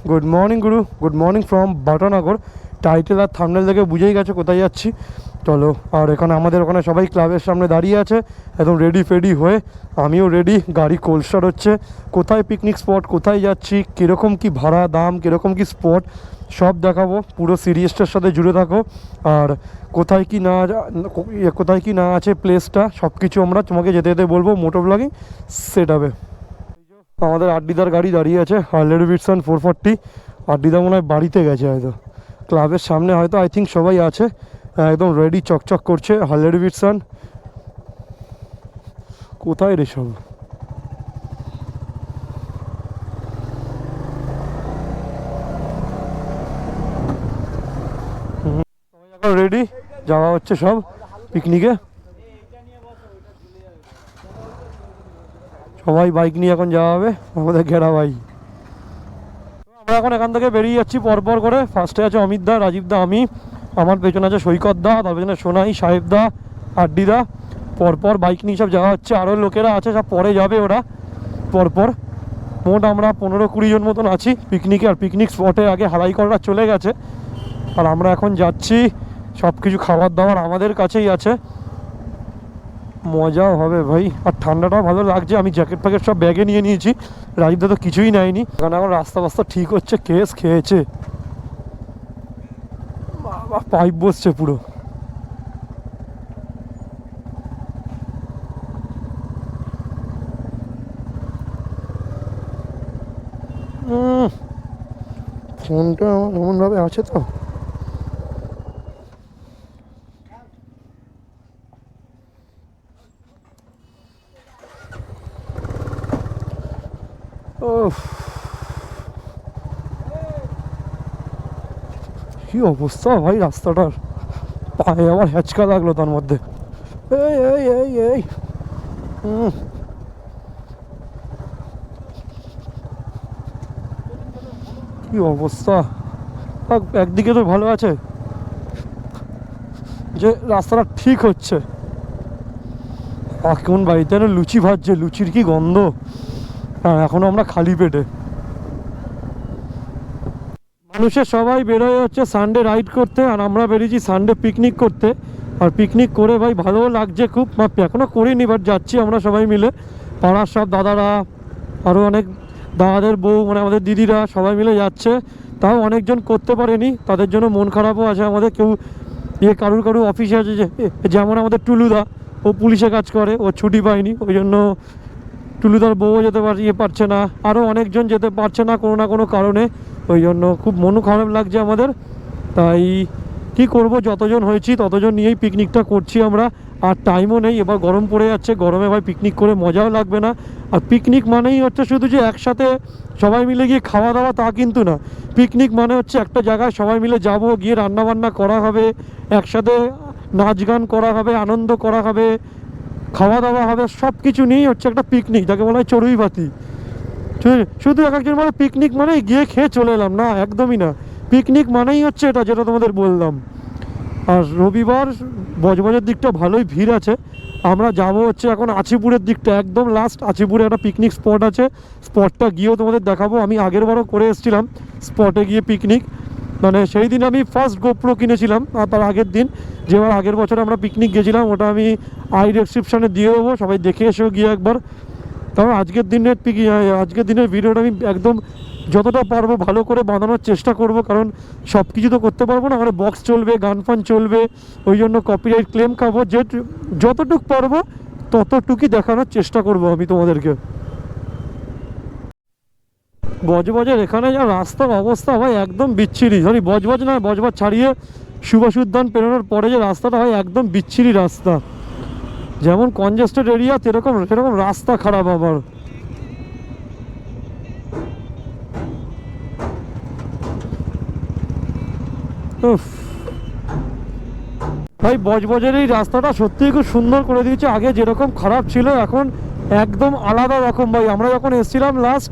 Good morning গুরু, good morning from Batanagar. Title আর thumbnail দেখে বুঝেই গেছে কোথায় যাচ্ছি। চলো, আর এখানে আমাদের ওখানে সবাই ক্লাবের সামনে দাঁড়িয়ে আছে একদম রেডি ফেডি হয়ে। আমিও রেডি, গাড়ি কোল্ড স্টার্ট হচ্ছে। কোথায় পিকনিক স্পট, কোথায় যাচ্ছি, কীরকম কি ভাড়া দাম, কীরকম কি স্পট, সব দেখাবো। পুরো সিরিজটার সাথে জুড়ে থাকো। আর কোথায় কি না আছে প্লেসটা, সব কিছু আমরা তোমাকে যেতে যেতে বলবো। মোটো ব্লগিং সেট হবে। আমাদের আড্ডিদার গাড়ি দাঁড়িয়ে আছে, হার্লে ডেভিডসন 440। আড্ডিদা মনে হয় বাড়িতে গেছে হয়তো, ক্লাবের সামনে হয়তো আই থিঙ্ক সবাই আছে, একদম রেডি চকচক করছে। হার্লে ডেভিডসন কোথায় রে সব? সবাই এখন রেডি, যাওয়া হচ্ছে সব পিকনিকে। সবাই বাইক নিয়ে এখন যাওয়া হবে, আমাদের ঘেরা ভাই। আমরা এখন এখান থেকে বেরিয়ে যাচ্ছি পরপর করে। ফার্স্টে আছে অমিত দা, রাজীব দা, আমি। আমার পেছনে আছে সৈকত দা, তার পেছনে সোনাই, সাহেব দা, আড্ডি দা। পরপর বাইক নিয়ে সব যাওয়া হচ্ছে। আরও লোকেরা আছে, সব পরে যাবে ওরা পরপর। মোট আমরা 15-20 জন মতন আছি পিকনিকে। আর পিকনিক স্পটে আগে হারাই করা চলে গেছে, আর আমরা এখন যাচ্ছি। সব কিছু খাবার দাবার আমাদের কাছেই আছে, মজাও হবে ভাই। আর ঠান্ডাটাও ভালো লাগছে। আমি জ্যাকেট প্যাকেট সব ব্যাগে নিয়ে নিয়েছি, রাজীবদা তো কিছুই নেয়নি। কারণ এখন রাস্তা বাস্তা ঠিক হচ্ছে, কেস খেয়েছে, বাবা পাইপ বসছে পুরো। ফোনটা আমার এমনভাবে আছে তো। ও কি অবস্থা ভাই রাস্তাটার, পায়ে আমার হ্যাচকা লাগলো তার মধ্যে। এই এই এই এই কি অবস্থা। একদিকে তো ভালো আছে যে রাস্তাটা ঠিক হচ্ছে। এখন বাড়িতে লুচি ভাজছে, লুচির কি গন্ধ। হ্যাঁ, এখনো আমরা খালি পেটে। মানুষের সবাই বেরোয় হচ্ছে সানডে রাইড করতে, আর আমরা বেরিয়েছি সানডে পিকনিক করতে। আর পিকনিক করে ভাই ভালোও লাগছে খুব। এখনও করিনি, বাট যাচ্ছি আমরা সবাই মিলে। পাড়ার সব দাদারা, আরও অনেক দাদাদের বউ, মানে আমাদের দিদিরা সবাই মিলে যাচ্ছে। তাও অনেকজন করতে পারেনি, তাদের জন্য মন খারাপও আছে আমাদের। কেউ কারুর অফিসে আছে, যেমন আমাদের টুলুদা, ও পুলিশে কাজ করে, ও ছুটি পায়নি, ওই জন্য টুলুদার বউও যেতে পারছে না। আরও অনেকজন যেতে পারছে না কোনো না কোনো কারণে, ওই জন্য খুব মন খারাপ লাগছে আমাদের। তাই কি করব, যতজন হয়েছি ততজন নিয়েই পিকনিকটা করছি আমরা। আর টাইমও নেই, এবার গরম পড়ে যাচ্ছে, গরমে ভাই পিকনিক করে মজাও লাগবে না। আর পিকনিক মানেই হচ্ছে শুধু যে একসাথে সবাই মিলে গিয়ে খাওয়া দাওয়া, তা কিন্তু না। পিকনিক মানে হচ্ছে একটা জায়গায় সবাই মিলে যাব, গিয়ে রান্নাবান্না করা হবে, একসাথে নাচ গান করা হবে, আনন্দ করা হবে, খাওয়া দাওয়া হবে, সব কিছু নিয়েই হচ্ছে একটা পিকনিক, যাকে বলা হয় চড়ুইভাতি। শুধু এক একজন মানে পিকনিক মানে গিয়ে খেয়ে চলে এলাম, না, একদমই না। পিকনিক মানেই হচ্ছে এটা, যেটা তোমাদের বললাম। আর রবিবার বজবজের দিকটা ভালোই ভিড় আছে। আমরা যাব হচ্ছে এখন আচিপুরের দিকটা, একদম লাস্ট আচিপুরে একটা পিকনিক স্পট আছে। স্পটটা গিয়েও তোমাদের দেখাবো। আমি আগের বারও করে এসেছিলাম স্পটে গিয়ে পিকনিক, মানে সেই দিন আমি ফার্স্ট গোপ্রো কিনেছিলাম। আর তার আগের দিন, যেবার আগের বছর আমরা পিকনিক গেছিলাম, ওটা আমি আই ডেসক্রিপশানে দিয়ে দেবো, সবাই দেখে এসেও গিয়ে একবার। তবে আজকের দিনের ভিডিওটা আমি একদম যতটা পারবো ভালো করে বানানোর চেষ্টা করব, কারণ সব কিছু তো করতে পারবো না। আমার বক্স চলবে, গান ফান চলবে, ওই জন্য কপিরাইট ক্লেম খাবো। যতটুকু পারবো ততটুকুই দেখানোর চেষ্টা করব আমি তোমাদেরকে। বজবজের এখানে যা রাস্তার অবস্থা ভাই, একদম বিচ্ছিরি। সরি, বজবজ না, বজবজ ছাড়িয়ে সুভাষ উদ্যান পেরোনোর পরে যে রাস্তাটা হয়, একদম বিচ্ছিরি রাস্তা। যেমন কনজেস্টেড এরিয়া, সেরকম রাস্তা খারাপ আবার। ভাই বজবজের এই রাস্তাটা সত্যিই খুব সুন্দর করে দিয়েছে। আগে যেরকম খারাপ ছিল, এখন একদম আলাদা রকম ভাই। আমরা যখন এসেছিলাম লাস্ট,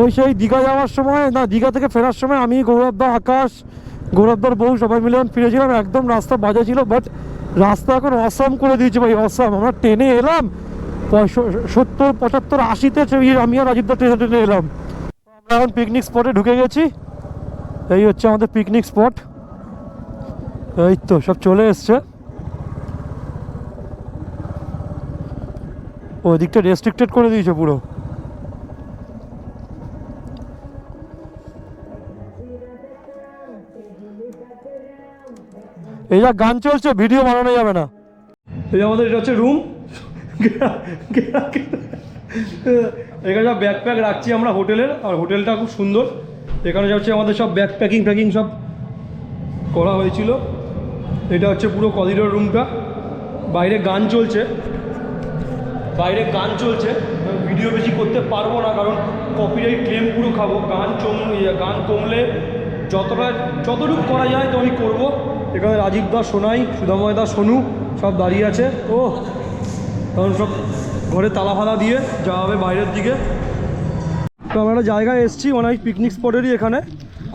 ওই সেই দীঘা যাওয়ার সময়, না দীঘা থেকে ফেরার সময়, আমি গৌরবদা, আকাশ, গৌরবদার বউ সবাই মিলে ফিরেছিলাম, একদম রাস্তা বাজে ছিল। বাট রাস্তা এখন অসাম করে দিয়েছে ভাই, অসাম। আমরা ট্রেনে এলাম 70, 75, 80-তে, আমি আর রাজীবদা ট্রেনে এলাম। এখন পিকনিক স্পটে ঢুকে গেছি। এই হচ্ছে আমাদের পিকনিক স্পট। এই তো সব চলে এসছে। ওই দিকটা রেস্ট্রিক্টেড করে দিয়েছে পুরো। এই যা গান চলছে, ভিডিও বানানো যাবে না। এই আমাদের এটা হচ্ছে রুম। এখানে সব ব্যাকপ্যাক রাখছি আমরা হোটেলের, আর হোটেলটা খুব সুন্দর। এখানে হচ্ছে আমাদের সব ব্যাকপ্যাকিং সব করা হয়েছিল। এটা হচ্ছে পুরো করিডোর রুমটা। বাইরে গান চলছে, ভিডিও বেশি করতে পারবো না কারণ কপিরাইট ক্লেম পুরো খাবো। গান কমলে যতটুকু করা যায় তো আমি করবো। এখানে রাজীব দা, সোনাই, সুধাময় দা, সোনু সব দাঁড়িয়ে আছে। ও কারণ সব ঘরে তালা ফালা দিয়ে যাওয়া হবে বাইরের দিকে। তো আমরা একটা জায়গায় এসেছি মানে পিকনিক স্পটেরই। এখানে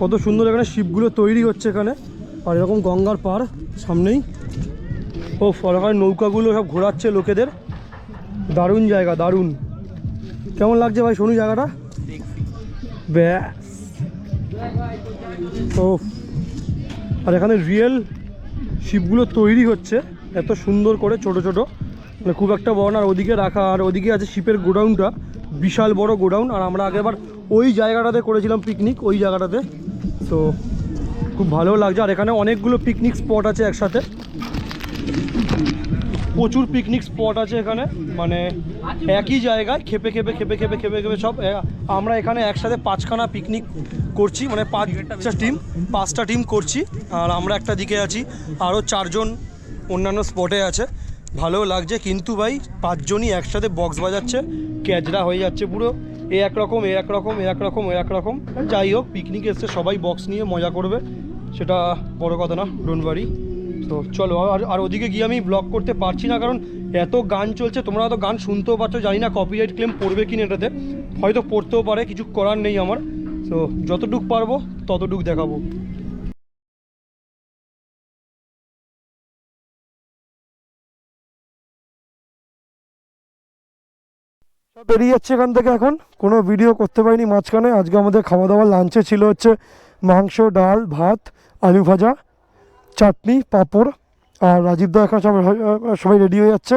কত সুন্দর এখানে শিপগুলো তৈরি হচ্ছে এখানে, আর এরকম গঙ্গার পাড় সামনেই। ও এখানে নৌকাগুলো সব ঘোরাচ্ছে লোকেদের। দারুণ জায়গা, দারুণ। কেমন লাগছে ভাই সোনু জায়গাটা? ব্যাস। ও আর এখানে রিয়েল শিপগুলো তৈরি হচ্ছে এত সুন্দর করে, ছোট ছোট, মানে খুব একটা বড় না। আর ওদিকে রাখা, আর ওদিকে আছে শিপের গোডাউনটা, বিশাল বড় গোডাউন। আর আমরা আগেরবার ওই জায়গাটাতে করেছিলাম পিকনিক, ওই জায়গাটাতে। তো খুব ভালো লাগছে। আর এখানে অনেকগুলো পিকনিক স্পট আছে একসাথে, প্রচুর পিকনিক স্পট আছে এখানে, মানে একই জায়গায় খেপে খেপে সব। আমরা এখানে একসাথে 5খানা পিকনিক করছি, মানে 5টা টিম করছি। আর আমরা একটা দিকে আছি, আরও 4জন অন্যান্য স্পটে আছে। ভালো লাগছে কিন্তু ভাই 5 জনই একসাথে বক্স বাজাচ্ছে, ক্যাজরা হয়ে যাচ্ছে পুরো। এ একরকম। যাই হোক, পিকনিক এসছে, সবাই বক্স নিয়ে মজা করবে, সেটা বড় কথা না, ডোন্ট ওয়ারি। তো চলো। আর ওদিকে গিয়ে আমি ব্লগ করতে পারছি না কারণ এত গান চলছে। তোমরা হয়তো গান শুনতেও পাচ্ছ, জানি না কপিরাইট ক্লেম পড়বে কিনা এটাতে, হয়তো পড়তেও পারে, কিছু করার নেই আমার। তো যতটুকু পারবো ততটুকু দেখাবো। সব বেরিয়ে যাচ্ছে এখান থেকে। এখন কোনো ভিডিও করতে পারিনি মাঝখানে। আজকে আমাদের খাওয়া দাওয়া লাঞ্চে ছিল হচ্ছে মাংস, ডাল, ভাত, আলু ভাজা, চাটনি, পাঁপড়। আর রাজীবদা এখন সবাই রেডি হয়ে যাচ্ছে।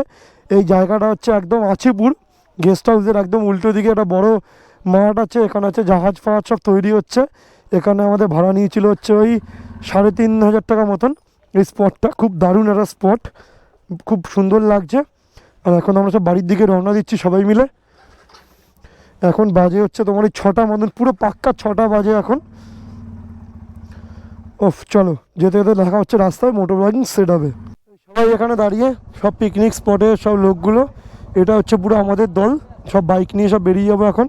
এই জায়গাটা হচ্ছে একদম আছিপুর গেস্ট হাউসের একদম উল্টো দিকে একটা বড় মাঠ আছে। এখানে হচ্ছে জাহাজ ফাহাজ সব তৈরি হচ্ছে। এখানে আমাদের ভাড়া নিয়েছিল হচ্ছে ওই 3,500 টাকা মতন। এই স্পটটা খুব দারুণ একটা স্পট, খুব সুন্দর লাগছে। আর এখন আমরা সব বাড়ির দিকে রওনা দিচ্ছি সবাই মিলে। এখন বাজে হচ্ছে তোমার ওই 6টা মতন, পুরো পাক্কা 6টা বাজে এখন। ওফ, চলো যেতে যেতে দেখা হচ্ছে রাস্তায়, মোটর ব্লগিং সেট হবে। সবাই এখানে দাঁড়িয়ে, সব পিকনিক স্পটে সব লোকগুলো। এটা হচ্ছে পুরো আমাদের দল, সব বাইক নিয়ে সব বেরিয়ে যাবো এখন।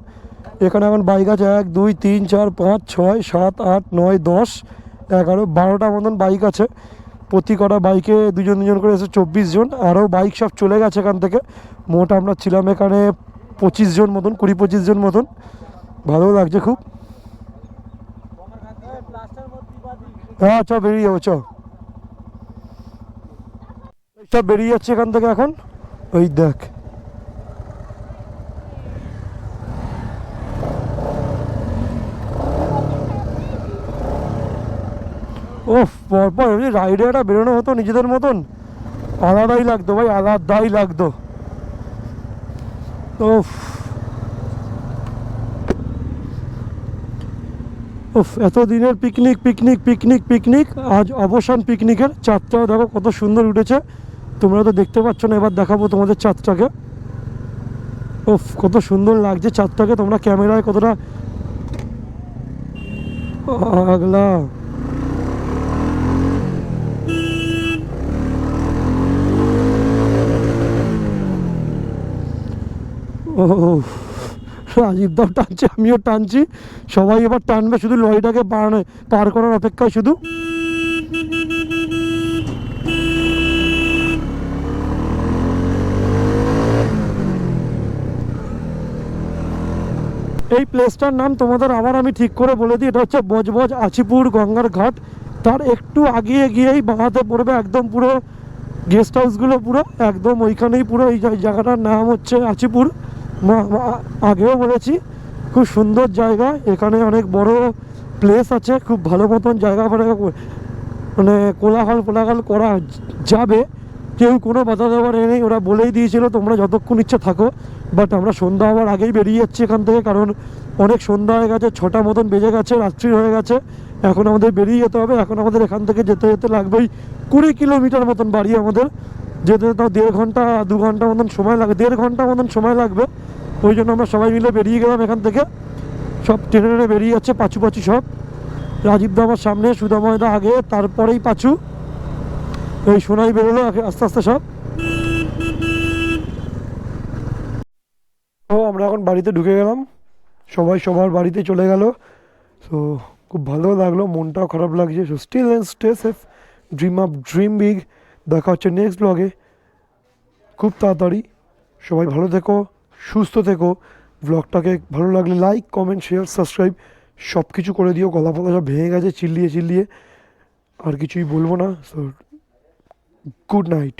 এখানে এখন বাইক আছে 1, 2, 3, 4, 5, 6, 7, 8, 9, 10, 11, 12টা মতন বাইক আছে। প্রতি কটা বাইকে 2জন করে এসে 24 জন। আরও বাইক সব চলে গেছে এখান থেকে। মোট আমরা ছিলাম এখানে 25 জন মতন, 20-25 জন মতন। ভালো লাগছে খুব। হ্যাঁ চ বেরিয়ে যাবো, চ। সব বেরিয়ে যাচ্ছে এখান থেকে এখন। ওই দেখ, ও পরপর রাইডে একটা বেরোনো হতো নিজেদের মতন, আলাদাই লাগতো ভাই, আলাদাই লাগতো। ওফ ওফ, এতদিনের পিকনিক আজ অবসান পিকনিকের। চাঁদটাও দেখো কত সুন্দর উঠেছে, তোমরা তো দেখতে পাচ্ছ না, এবার দেখাবো তোমাদের চাঁদটাকে। ওফ, কত সুন্দর লাগছে চাঁদটাকে, তোমরা ক্যামেরায় কতটা আগলা। ও রাজীবদাও টানছে, আমিও টানছি, সবাই এবার টানবে, শুধু লরিটাকে পার করার অপেক্ষায় শুধু। এই প্লেসটার নাম তোমাদের আবার আমি ঠিক করে বলে দিই, এটা হচ্ছে বজবজ আছিপুর গঙ্গার ঘাট। তার একটু আগিয়ে গিয়েই বাঁহাতে পড়বে একদম পুরো গেস্ট হাউসগুলো, পুরো একদম ওইখানেই পুরো। এই জায়গাটার নাম হচ্ছে আছিপুর, আগেও বলেছি, খুব সুন্দর জায়গা, এখানে অনেক বড় প্লেস আছে, খুব ভালো মতন জায়গা মানে কোলাহল করা যাবে, কেউ কোনো বাধা দেওয়ার নেই। ওরা বলেই দিয়েছিল তোমরা যতক্ষণ ইচ্ছা থাকো, বাট আমরা সন্ধ্যা হওয়ার আগেই বেরিয়ে যাচ্ছি এখান থেকে, কারণ অনেক সন্ধ্যা হয়ে গেছে, 6টা মতন বেজে গেছে, রাত্রি হয়ে গেছে। এখন আমাদের বেরিয়ে যেতে হবে। এখন আমাদের এখান থেকে যেতে যেতে লাগবেই 20 কিলোমিটার মতন বাড়ি আমাদের যেতে, তাও 1.5 ঘন্টা 2 ঘন্টা মতন সময় লাগবে, 1.5 ঘন্টা মতন সময় লাগবে। ওই জন্য আমরা সবাই মিলে বেরিয়ে গেলাম এখান থেকে, সব ট্রেনে বেরিয়ে যাচ্ছে, পাঁচু পাঁচু সব। রাজীব দা আমার সামনে, সুদাময়দা আগে, তারপরেই পাঁচু, এই সোনাই বেরোলো আস্তে আস্তে সব। তো আমরা এখন বাড়িতে ঢুকে গেলাম, সবাই সবার বাড়িতে চলে গেল। তো খুব ভালো লাগলো, মনটাও খারাপ লাগছে। So steel and stay safe, dream up, dream big. দেখা হচ্ছে নেক্সট ব্লগে খুব তাড়াতাড়ি। সবাই ভালো থেকো, সুস্থ থেকো। ব্লগটাকে ভালো লাগলে লাইক, কমেন্ট, শেয়ার, সাবস্ক্রাইব সব কিছু করে দিও। গলা ফলা সব ভেঙে গেছে চিল্লিয়ে চিল্লিয়ে, আর কিছুই বলবো না। So good night.